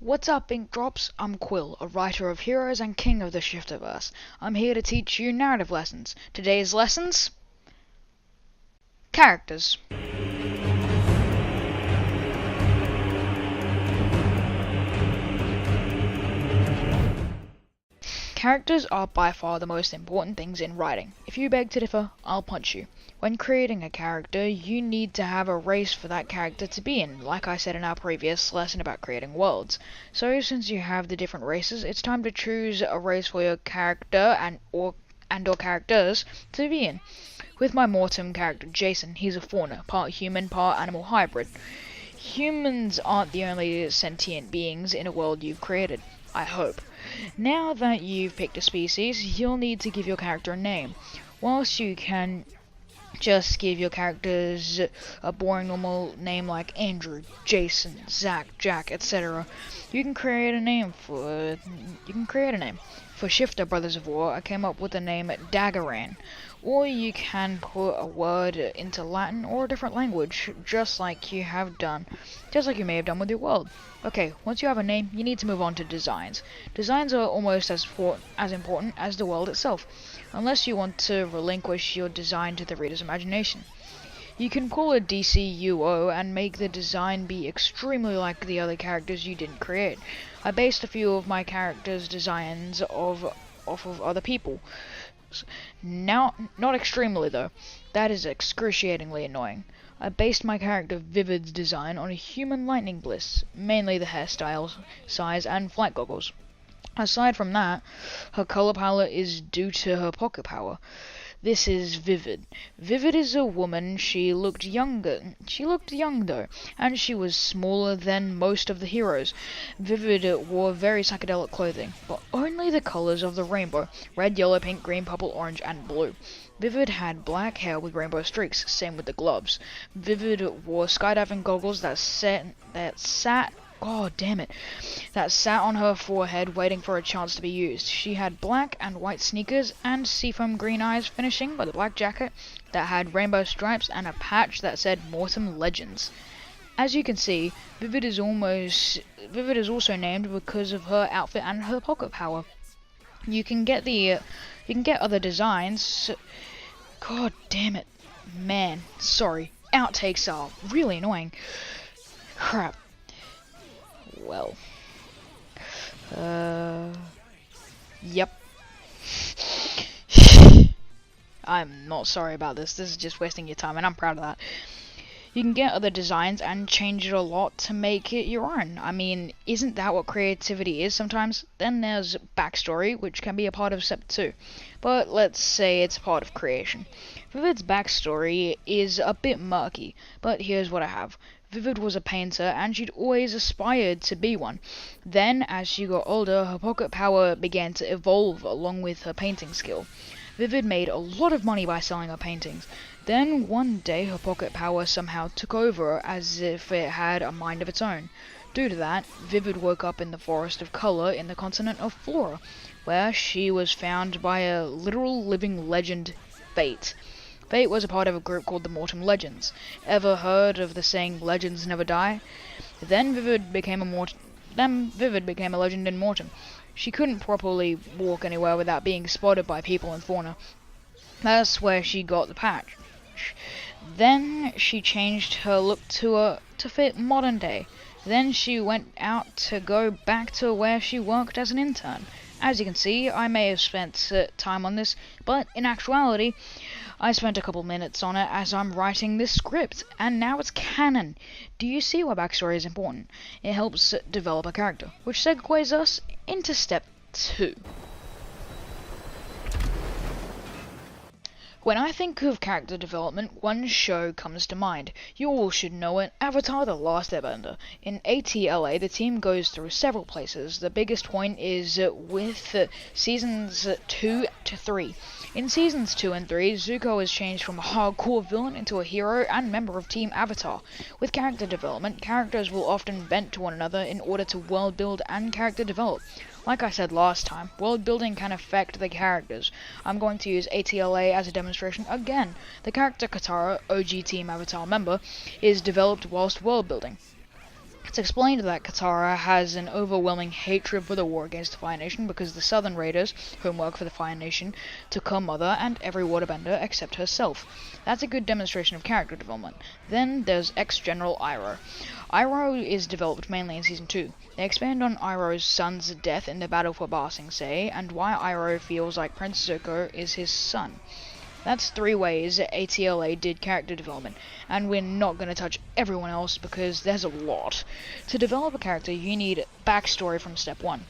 What's up, Ink Drops? I'm Quill, a writer of heroes and king of the Shifterverse. I'm here to teach you narrative lessons. Today's lessons? Characters. Characters are by far the most important things in writing. If you beg to differ, I'll punch you. When creating a character, you need to have a race for that character to be in, like I said in our previous lesson about creating worlds. So since you have the different races, it's time to choose a race for your character and or characters to be in. With my Mortem character Jason, he's a fauna, part human, part animal hybrid. Humans aren't the only sentient beings in a world you've created, I hope. Now that you've picked a species, you'll need to give your character a name. Whilst you can just give your characters a boring normal name like Andrew, Jason, Zach, Jack, etc. You can create a name. For Shifter Brothers of War, I came up with the name Daggeran. Or you can put a word into Latin or a different language, just like you may have done with your world. Okay, once you have a name, you need to move on to designs. Designs are almost as important as the world itself, unless you want to relinquish your design to the reader's imagination. You can call it DCUO and make the design be extremely like the other characters you didn't create. I based a few of my characters' designs off of other people. Now, not extremely though. That is excruciatingly annoying. I based my character Vivid's design on a human lightning bliss, mainly the hairstyle, size, and flight goggles. Aside from that, her color palette is due to her pocket power. This is Vivid. Vivid is a woman. She looked young though, and she was smaller than most of the heroes. Vivid wore very psychedelic clothing, but only the colors of the rainbow: red, yellow, pink, green, purple, orange, and blue. Vivid had black hair with rainbow streaks, same with the gloves. Vivid wore skydiving goggles that sat on her forehead waiting for a chance to be used. She had black and white sneakers and seafoam green eyes, finishing with a black jacket that had rainbow stripes and a patch that said Mortem Legends. As you can see, Vivid is also named because of her outfit and her pocket power. You can get other designs. God damn it. Man, sorry. Outtakes are really annoying. Crap. Well. Yep. I'm not sorry about this. This is just wasting your time, and I'm proud of that. You can get other designs and change it a lot to make it your own. I mean, isn't that what creativity is sometimes? Then there's backstory, which can be a part of step 2. But let's say it's part of creation. Vivid's backstory is a bit murky, but here's what I have. Vivid was a painter, and she'd always aspired to be one. Then, as she got older, her pocket power began to evolve along with her painting skill. Vivid made a lot of money by selling her paintings. Then, one day, her pocket power somehow took over, as if it had a mind of its own. Due to that, Vivid woke up in the Forest of Color in the continent of Flora, where she was found by a literal living legend, Fate. Fate was a part of a group called the Mortem Legends. Ever heard of the saying, legends never die? Then Vivid became a legend in Mortem. She couldn't properly walk anywhere without being spotted by people and fauna. That's where she got the patch. Then she changed her look to fit modern day. Then she went out to go back to where she worked as an intern. As you can see, I may have spent time on this, but in actuality, I spent a couple minutes on it as I'm writing this script, and now it's canon. Do you see why backstory is important? It helps develop a character, which segues us into step 2. When I think of character development, one show comes to mind. You all should know it, Avatar: The Last Airbender. In ATLA, the team goes through several places. The biggest point is with seasons 2 to 3. In seasons 2 and 3, Zuko is changed from a hardcore villain into a hero and member of Team Avatar. With character development, characters will often bend to one another in order to world build and character develop. Like I said last time, world building can affect the characters. I'm going to use ATLA as a demonstration again. The character Katara, OG Team Avatar member, is developed whilst world building. It's explained that Katara has an overwhelming hatred for the war against the Fire Nation because the Southern Raiders, who work for the Fire Nation, took her mother and every waterbender except herself. That's a good demonstration of character development. Then there's ex-General Iroh. Iroh is developed mainly in Season 2. They expand on Iroh's son's death in the battle for Ba Sing Se, and why Iroh feels like Prince Zuko is his son. That's 3 ways ATLA did character development, and we're not going to touch everyone else because there's a lot. To develop a character, you need backstory from step 1.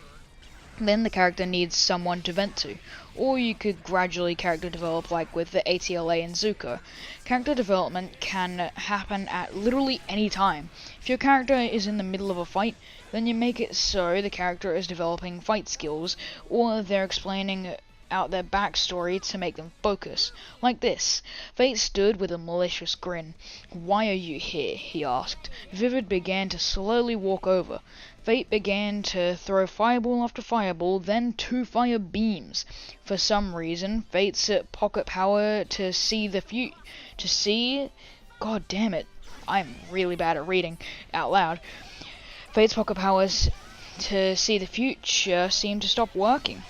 Then the character needs someone to vent to, or you could gradually character develop like with the ATLA and Zuko. Character development can happen at literally any time. If your character is in the middle of a fight, then you make it so the character is developing fight skills, or they're explaining out their backstory to make them focus. Like this. Fate stood with a malicious grin. "Why are you here?" he asked. Vivid began to slowly walk over. Fate began to throw fireball after fireball, then 2 fire beams. For some reason, Fate's pocket power to see the God damn it, I'm really bad at reading out loud. Fate's pocket powers to see the future seemed to stop working.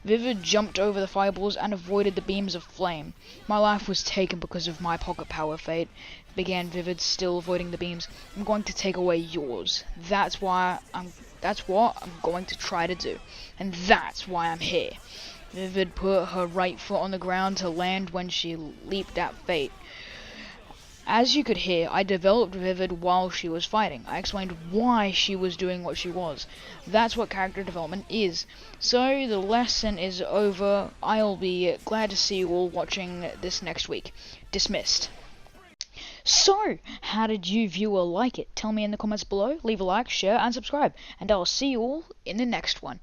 Vivid jumped over the fireballs and avoided the beams of flame. "My life was taken because of my pocket power, Fate," began Vivid, still avoiding the beams. "I'm going to take away yours. That's what I'm going to try to do. And that's why I'm here." Vivid put her right foot on the ground to land when she leaped at Fate. As you could hear, I developed Vivid while she was fighting. I explained why she was doing what she was. That's what character development is. So the lesson is over. I'll be glad to see you all watching this next week. Dismissed. So, how did you viewer like it? Tell me in the comments below. Leave a like, share, and subscribe. And I'll see you all in the next one.